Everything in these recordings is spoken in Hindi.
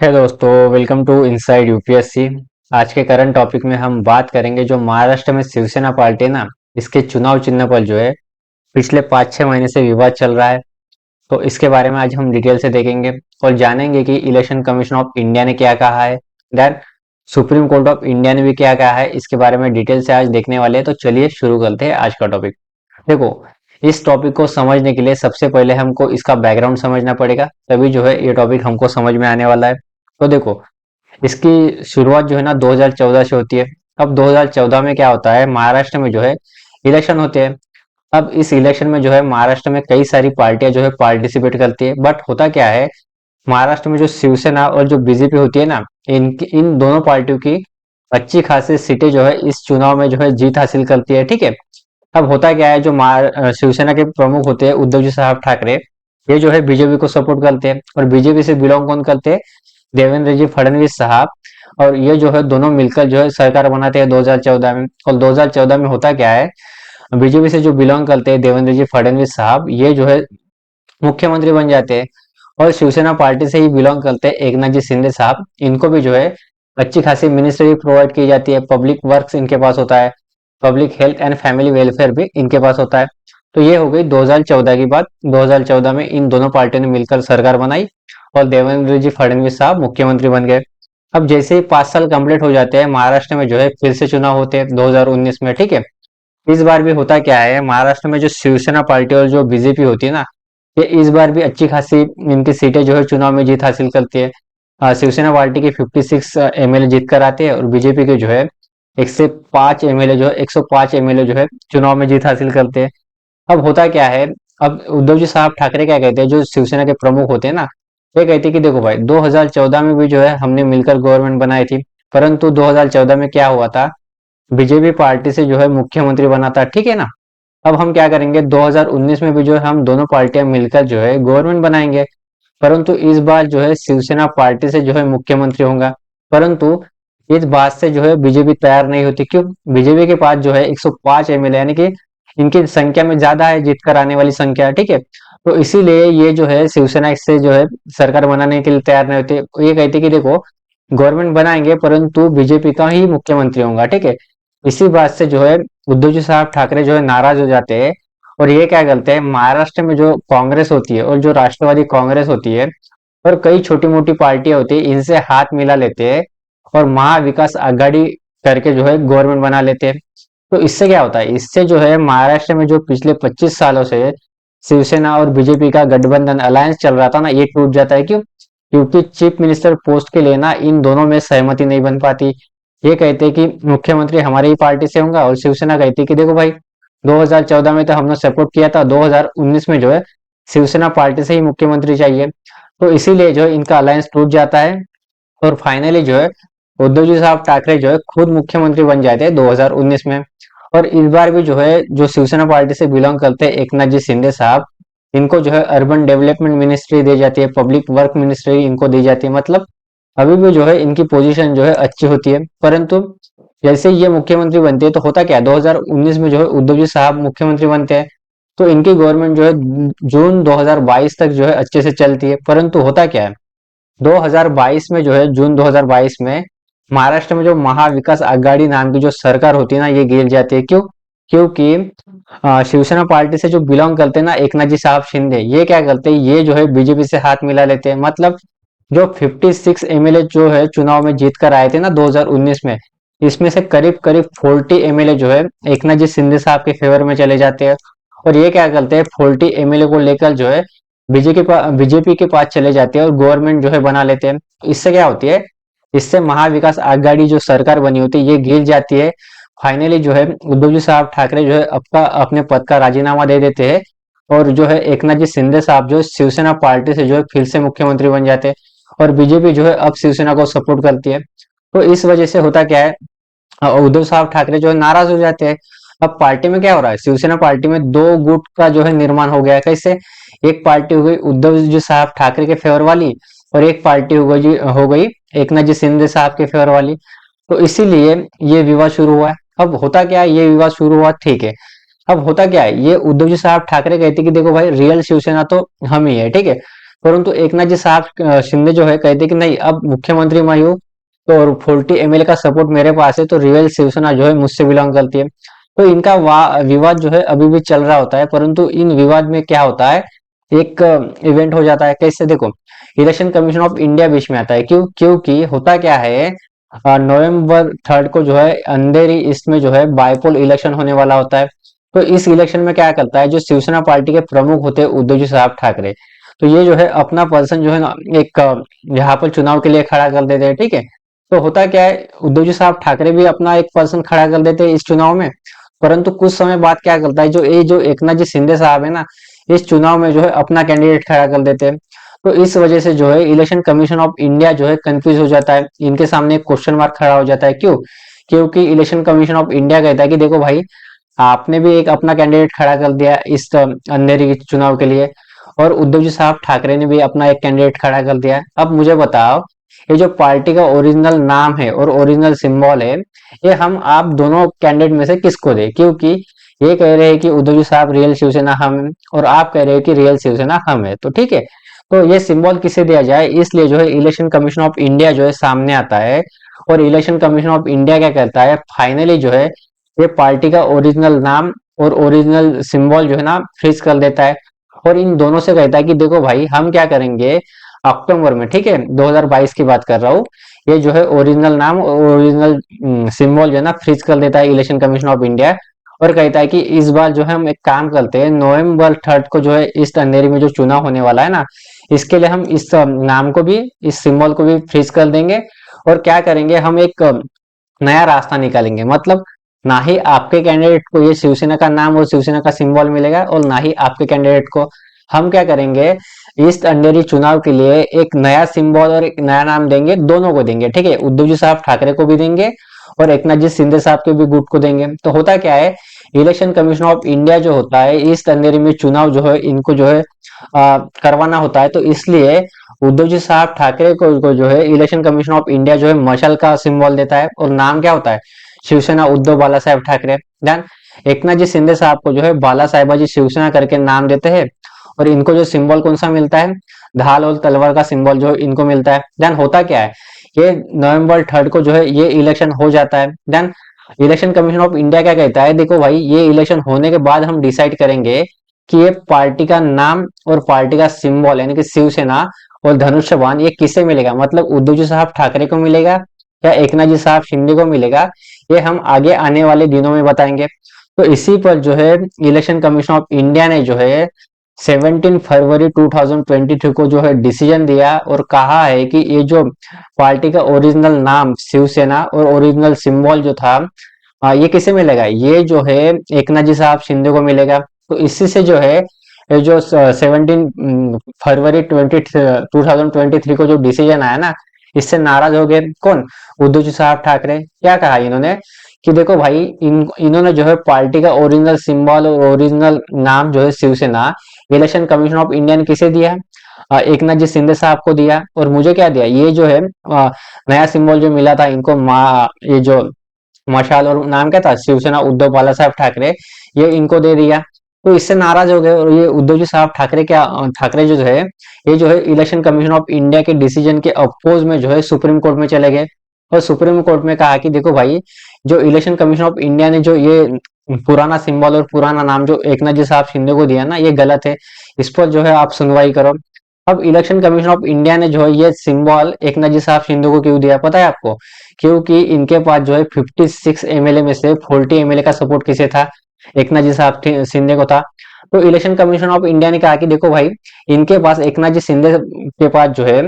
है दोस्तों, वेलकम टू इनसाइड यूपीएससी। आज के करंट टॉपिक में हम बात करेंगे जो महाराष्ट्र में शिवसेना पार्टी है ना, इसके चुनाव चिन्ह पर जो है पिछले 5-6 महीने से विवाद चल रहा है। तो इसके बारे में आज हम डिटेल से देखेंगे और जानेंगे कि इलेक्शन कमीशन ऑफ इंडिया ने क्या कहा है, then supreme court of India ने भी क्या कहा है। इसके बारे में डिटेल से आज देखने वाले हैं। तो चलिए शुरू करते हैं आज का टॉपिक। देखो, इस टॉपिक को समझने के लिए सबसे पहले हमको इसका बैकग्राउंड समझना पड़ेगा, तभी जो है ये टॉपिक हमको समझ में आने वाला है। तो देखो, इसकी शुरुआत जो है ना 2014 से होती है। अब 2014 में क्या होता है, महाराष्ट्र में जो है इलेक्शन होते हैं। अब इस इलेक्शन में जो है महाराष्ट्र में कई सारी पार्टियां जो है पार्टिसिपेट करती है, बट होता क्या है, महाराष्ट्र में जो शिवसेना और जो बीजेपी होती है ना, इन दोनों पार्टियों की अच्छी खासी सीटें जो है इस चुनाव में जो है जीत हासिल करती है। ठीक है। अब होता क्या है, जो शिवसेना के प्रमुख होते हैं उद्धव जी साहब ठाकरे, ये जो है बीजेपी को सपोर्ट करते हैं। और बीजेपी से बिलोंग कौन करते हैं, देवेंद्र जी फडणवीस साहब। और ये जो है दोनों मिलकर जो है सरकार बनाते हैं 2014 में। और 2014 में होता क्या है, बीजेपी से जो बिलोंग करते हैं देवेंद्र जी फडणवीस साहब, ये जो है मुख्यमंत्री बन जाते हैं। और शिवसेना पार्टी से ही बिलोंग करते हैं एकनाथ जी शिंदे साहब, इनको भी जो है अच्छी खासी मिनिस्ट्री प्रोवाइड की जाती है। पब्लिक वर्क्स इनके पास होता है, public health and family welfare भी इनके पास होता है। तो ये हो गई 2014 की बात। 2014 में इन दोनों पार्टियों ने मिलकर सरकार बनाई और देवेंद्र जी फडणवीस साहब मुख्यमंत्री बन गए। अब जैसे ही 5 साल कंप्लीट हो जाते हैं, महाराष्ट्र में जो है फिर से चुनाव होते हैं 2019 में। ठीक है। इस बार भी होता क्या है, महाराष्ट्र में जो शिवसेना पार्टी और जो बीजेपी होती है ना, ये इस बार भी अच्छी खासी इनकी सीटें जो है चुनाव में जीत हासिल करती है। शिवसेना पार्टी के 56 एमएलए जीत कर आते हैं और बीजेपी के जो है 105 एमएलए जो है 105 एमएलए जो है चुनाव में जीत हासिल करते हैं। अब होता क्या है, अब उद्धव जी साहब ठाकरे क्या कहते हैं, जो शिवसेना के प्रमुख होते हैं ना, ये कहते हैं कि देखो भाई, 2014 में भी जो है हमने मिलकर गवर्नमेंट बनाई थी, परंतु 2014 में क्या हुआ था, बीजेपी पार्टी से जो है मुख्यमंत्री बना था। ठीक है ना। अब हम क्या करेंगे, 2019 में भी जो है हम दोनों पार्टियां मिलकर जो है गवर्नमेंट बनाएंगे, परंतु इस बार जो है शिवसेना पार्टी से जो है मुख्यमंत्री होगा। परंतु इस बात से जो है बीजेपी तैयार नहीं होती। क्यों? बीजेपी के पास जो है 105 एमएलए, यानी कि इनकी संख्या में ज्यादा है जीत कर आने वाली संख्या। ठीक है। तो इसीलिए ये जो है शिवसेना इससे जो है सरकार बनाने के लिए तैयार नहीं होते। ये कहते कि देखो, गवर्नमेंट बनाएंगे परंतु बीजेपी का ही मुख्यमंत्री होगा। ठीक है। इसी बात से जो है उद्धव जी साहब ठाकरे जो है नाराज हो जाते हैं। और ये क्या करते हैं, महाराष्ट्र में जो कांग्रेस होती है और जो राष्ट्रवादी कांग्रेस होती है और कई छोटी मोटी पार्टियां होती है, इनसे हाथ मिला लेते हैं और महाविकास आघाड़ी करके जो है गवर्नमेंट बना लेते हैं। तो इससे क्या होता है, इससे जो है महाराष्ट्र में जो पिछले 25 सालों से शिवसेना और बीजेपी का गठबंधन अलायंस चल रहा था ना, ये टूट जाता है। क्यों? क्योंकि चीफ मिनिस्टर पोस्ट के लिए ना इन दोनों में सहमति नहीं बन पाती। ये कहते हैं कि मुख्यमंत्री हमारी ही पार्टी से होगा, और शिवसेना कहती है कि देखो भाई, 2014 में तो हमने सपोर्ट किया था, 2019 में जो है शिवसेना पार्टी से ही मुख्यमंत्री चाहिए। तो इसीलिए जो है इनका अलायंस टूट जाता है और फाइनली जो है उद्धव जी साहब ठाकरे जो है खुद मुख्यमंत्री बन जाते हैं 2019 में। और इस बार भी जो है जो शिवसेना पार्टी से बिलोंग करते हैं एकनाथ जी शिंदे साहब, इनको जो है अर्बन डेवलपमेंट मिनिस्ट्री दी जाती है, पब्लिक वर्क मिनिस्ट्री इनको दी जाती है। मतलब अभी भी जो है इनकी पोजीशन जो है अच्छी होती है। परंतु जैसे ही ये मुख्यमंत्री बनते हैं तो होता क्या है, 2019 में जो है उद्धव जी साहब मुख्यमंत्री बनते हैं, तो इनकी गवर्नमेंट जो है जून 2022 तक जो है अच्छे से चलती है। परंतु होता क्या है, 2022 में जो है जून 2022 में महाराष्ट्र में जो महाविकास आघाड़ी नाम की जो सरकार होती है ना, ये गिर जाती है। क्यों? क्योंकि शिवसेना पार्टी से जो बिलोंग करते हैं ना एकनाथ जी साहब शिंदे, ये क्या करते हैं, ये जो है बीजेपी से हाथ मिला लेते हैं। मतलब जो 56 एमएलए जो है चुनाव में जीत कर आए थे ना 2019 में, इसमें से करीब करीब 40 एमएलए जो है एकनाथ जी शिंदे साहब के फेवर में चले जाते हैं। और ये क्या करते हैं, 40 एमएलए को लेकर जो है बीजेपी के पास चले जाते हैं और गवर्नमेंट जो है बना लेते हैं। इससे क्या होती है, इससे महाविकास आघाड़ी जो सरकार बनी होती है ये गिर जाती है। फाइनली जो है उद्धव जी साहब ठाकरे जो है अपने पद का राजीनामा दे देते हैं और जो है एकनाथ जी शिंदे साहब जो है शिवसेना पार्टी से जो है फिर से मुख्यमंत्री बन जाते हैं। और बीजेपी जो है अब शिवसेना को सपोर्ट करती है। तो इस वजह से होता क्या है, उद्धव साहब ठाकरे जो है नाराज हो जाते हैं। अब पार्टी में क्या हो रहा है, शिवसेना पार्टी में दो गुट का जो है निर्माण हो गया है। कैसे? एक पार्टी हो गई उद्धव जी साहब ठाकरे के फेवर वाली और एक पार्टी हो गई एकनाथ जी शिंदे साहब के फेवर वाली। तो इसीलिए ये विवाद शुरू हुआ है। अब होता क्या है, ये विवाद शुरू हुआ, ठीक है। अब होता क्या है, ये उद्धव जी साहब ठाकरे कहते कि देखो भाई, रियल शिवसेना तो हम ही है। ठीक है। परंतु एकनाथ जी साहब शिंदे जो है कहते कि नहीं, अब मुख्यमंत्री मैं हूँ, तो और 40 एमएलए का सपोर्ट मेरे पास है, तो रियल शिवसेना जो है मुझसे बिलोंग करती है। तो इनका विवाद जो है अभी भी चल रहा होता है, परंतु इन विवाद में क्या होता है, एक इवेंट हो जाता है। कैसे, देखो, election commission of India beach में आता है। क्योंकि होता क्या है, नवंबर 3 को जो है अंधेरी ईस्ट में जो है बाईपोल इलेक्शन होने वाला होता है। तो इस इलेक्शन में क्या करता है, जो शिवसेना पार्टी के प्रमुख होते हैं उद्धव जी साहब ठाकरे, तो ये जो है अपना पर्सन जो है ना, एक यहाँ पर चुनाव के लिए खड़ा कर देते हैं। ठीक है, तो होता क्या है, उद्धव जी साहब ठाकरे भी अपना एक पर्सन खड़ा कर देते हैं इस चुनाव में। परंतु कुछ समय बाद क्या करता है, जो एकनाथ जी शिंदे साहब है ना, इस चुनाव में जो है अपना कैंडिडेट खड़ा कर देते हैं। तो इस वजह से जो है इलेक्शन कमीशन ऑफ इंडिया जो है कंफ्यूज हो जाता है, इनके सामने एक क्वेश्चन मार्क खड़ा हो जाता है। क्यों? क्योंकि इलेक्शन कमीशन ऑफ इंडिया कहता है कि देखो भाई, आपने भी एक अपना कैंडिडेट खड़ा कर दिया इस अंधेरी चुनाव के लिए, और उद्धव जी साहब ठाकरे ने भी अपना एक कैंडिडेट खड़ा कर दिया। अब मुझे बताओ, ये जो पार्टी का ओरिजिनल नाम है और ओरिजिनल सिंबल है, ये हम आप दोनों कैंडिडेट में से किसको दे? क्योंकि ये कह रहे हैं कि उद्धव जी साहब रियल शिवसेना हम हैं, और आप कह रहे हो कि रियल शिवसेना हम है। तो ठीक है, तो ये सिंबल किसे दिया जाए, इसलिए जो है इलेक्शन कमीशन ऑफ इंडिया जो है सामने आता है। और इलेक्शन कमीशन ऑफ इंडिया क्या करता है, फाइनली जो है ये पार्टी का ओरिजिनल नाम और ओरिजिनल सिंबल जो है ना फ्रीज कर देता है। और इन दोनों से कहता है कि देखो भाई, हम क्या करेंगे अक्टूबर में, ठीक है, 2022 की बात कर रहा हूँ, ये जो है ओरिजिनल नाम और ओरिजिनल सिंबल जो है ना फ्रीज कर देता है इलेक्शन कमीशन ऑफ इंडिया। और कहता है कि इस बार जो है हम एक काम करते हैं, नवंबर 3 को जो है इस अंधेरी में जो चुनाव होने वाला है ना, इसके लिए हम इस नाम को भी, इस सिंबल को भी फ्रीज कर देंगे। और क्या करेंगे, हम एक नया रास्ता निकालेंगे। मतलब ना ही आपके कैंडिडेट को ये शिवसेना का नाम और शिवसेना का सिंबल मिलेगा, और ना ही आपके कैंडिडेट को। हम क्या करेंगे, ईस्ट अंधेरी चुनाव के लिए एक नया सिंबल और एक नया नाम देंगे, दोनों को देंगे। ठीक है, उद्धव जी साहब ठाकरे को भी देंगे और एकनाथ जी शिंदे साहब के भी गुट को देंगे। तो होता क्या है, इलेक्शन कमीशन ऑफ इंडिया जो होता है, ईस्ट अंधेरी में चुनाव जो है इनको जो है करवाना होता है। तो इसलिए उद्धव जी साहब ठाकरे को जो है इलेक्शन कमीशन ऑफ इंडिया जो है मशाल का सिंबल देता है, और नाम क्या होता है, शिवसेना उद्धव बाला साहेब ठाकरे। ध्यान, एकनाथ जी शिंदे साहब को जो है बाला साहेबाजी शिवसेना करके नाम देते हैं। और इनको जो सिंबल कौन सा मिलता है, ढाल और तलवार का सिंबल जो इनको मिलता है। ध्यान, होता क्या है, ये नवंबर 3 को जो है ये इलेक्शन हो जाता है। ध्यान, इलेक्शन कमीशन ऑफ इंडिया क्या कहता है, देखो भाई, ये इलेक्शन होने के बाद हम डिसाइड करेंगे कि ये पार्टी का नाम और पार्टी का सिंबल यानी कि शिवसेना और धनुष्य बाण ये किसे मिलेगा, मतलब उद्धव जी साहब ठाकरे को मिलेगा या एकनाथ जी साहब शिंदे को मिलेगा, ये हम आगे आने वाले दिनों में बताएंगे। तो इसी पर जो है इलेक्शन कमीशन ऑफ इंडिया ने जो है 17 फरवरी 2023 को जो है डिसीजन दिया और कहा है कि ये जो पार्टी का ओरिजिनल नाम शिवसेना और ओरिजिनल सिंबल जो था, ये किसे मिलेगा, ये जो है एकनाथ जी साहब शिंदे को मिलेगा। तो इसी से जो है ये जो 17 फरवरी 2023 को जो डिसीजन आया ना, इससे नाराज हो गए कौन, उद्धव जी साहब ठाकरे। क्या कहा इन्होंने कि देखो भाई, इन्होंने जो है पार्टी का ओरिजिनल सिंबल और ओरिजिनल नाम जो है Shiv Sena, election commission of India ने किसे दिया, एकनाथ जी शिंदे साहब को दिया। और मुझे क्या दिया, ये जो है नया सिंबल जो मिला था इनको, ये जो मशाल और नाम क्या था, शिवसेना उद्धव बाला साहब ठाकरे, ये इनको दे दिया। तो इससे नाराज हो गए, और ये उद्धव जी साहब ठाकरे क्या, ठाकरे जो है, ये जो है इलेक्शन कमीशन ऑफ इंडिया के डिसीजन के अपोज में जो है सुप्रीम कोर्ट में चले गए। और सुप्रीम कोर्ट में कहा कि देखो भाई, जो इलेक्शन कमीशन ऑफ इंडिया ने जो ये पुराना सिंबल और पुराना नाम जो एकनाथ जी साहब शिंदे को दिया ना, ये गलत है, इस पर जो है आप सुनवाई करो। अब इलेक्शन कमीशन ऑफ इंडिया ने जो है ये सिंबल एकनाथ जी साहब शिंदे को क्यों दिया, पता है आपको? क्योंकि इनके पास जो है 56 एमएलए में से 40 एमएलए का सपोर्ट किसे था, एकनाथ जी साहब शिंदे को था। तो इलेक्शन कमीशन ऑफ इंडिया ने कहा कि देखो भाई, इनके पास एकनाथ जी शिंदे के पास जो है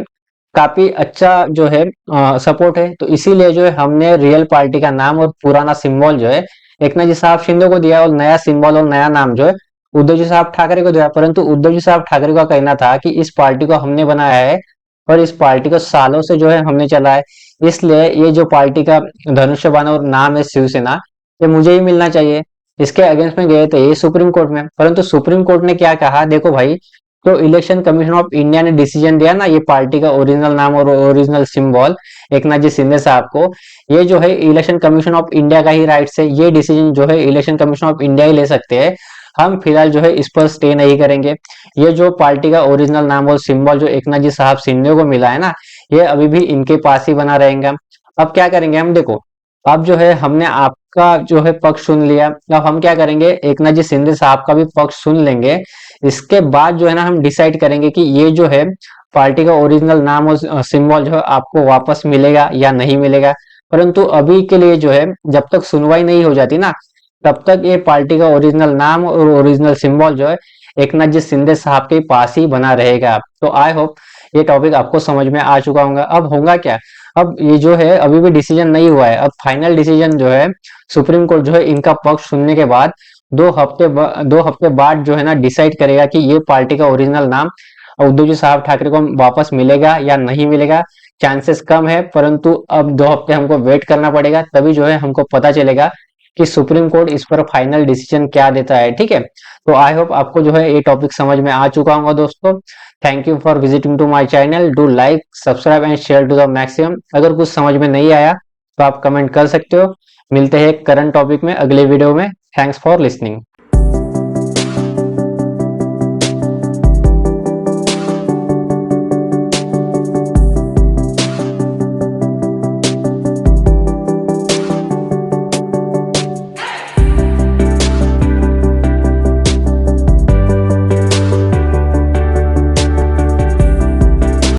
काफी अच्छा जो है सपोर्ट है, तो इसीलिए जो है हमने रियल पार्टी का नाम और पुराना सिंबल जो है एकनाथ जी साहब शिंदे को दिया, और नया सिंबल और नया नाम जो है उद्धव जी साहब ठाकरे को दिया। परंतु उद्धव जी साहब ठाकरे का कहना था कि इस पार्टी को हमने बनाया है और इस पार्टी को सालों से जो है हमने चला है, इसलिए ये जो पार्टी का धनुष्य बाण और नाम है शिवसेना, ये मुझे ही मिलना चाहिए। इसके अगेंस्ट में गए थे ये सुप्रीम कोर्ट में, परंतु सुप्रीम कोर्ट ने क्या कहा, देखो भाई, तो इलेक्शन कमीशन ऑफ इंडिया ने डिसीजन दिया ना, ये पार्टी का ओरिजिनल नाम और ओरिजिनल सिंबल एकनाथ जी शिंदे साहब को, ये जो है इलेक्शन कमीशन ऑफ इंडिया का ही राइट्स है, ये डिसीजन जो है इलेक्शन कमीशन ऑफ इंडिया ही ले सकते हैं। हम फिलहाल जो है इस पर स्टे नहीं करेंगे। ये जो पार्टी का ओरिजिनल नाम और सिंबल जो एकनाथ जी साहब शिंदे को मिला है ना, ये अभी भी इनके पास ही बना रहेगा। अब क्या करेंगे हम, देखो अब जो है हमने आपका जो है पक्ष सुन लिया, अब हम क्या करेंगे, एकनाथ जी शिंदे साहब का भी पक्ष सुन लेंगे। इसके बाद जो है ना हम डिसाइड करेंगे कि ये जो है पार्टी का ओरिजिनल नाम और सिंबल जो है आपको वापस मिलेगा या नहीं मिलेगा। परंतु अभी के लिए जो है जब तक सुनवाई नहीं हो जाती ना, तब तक ये पार्टी का ओरिजिनल नाम और ओरिजिनल सिंबल जो है एकनाथ जी शिंदे साहब के पास ही बना रहेगा। तो आई होप ये टॉपिक आपको समझ में आ चुका होगा। अब होगा क्या, अब ये जो है अभी भी डिसीजन नहीं हुआ है, अब फाइनल डिसीजन जो है सुप्रीम कोर्ट जो है इनका पक्ष सुनने के बाद 2 हफ्ते बाद जो है ना डिसाइड करेगा कि ये पार्टी का ओरिजिनल नाम उद्धव जी साहब ठाकरे को वापस मिलेगा या नहीं मिलेगा। चांसेस कम है, परंतु अब 2 हफ्ते हमको वेट करना पड़ेगा, तभी जो है हमको पता चलेगा कि सुप्रीम कोर्ट इस पर फाइनल डिसीजन क्या देता है। ठीक है, तो आई होप आपको जो है ये टॉपिक समझ में आ चुका होगा दोस्तों। Thank you for visiting to my channel, do like subscribe and share to the maximum. अगर कुछ समझ में नहीं आया तो आप कमेंट कर सकते हो। मिलते हैं करंट टॉपिक में अगले वीडियो में। Thanks for listening.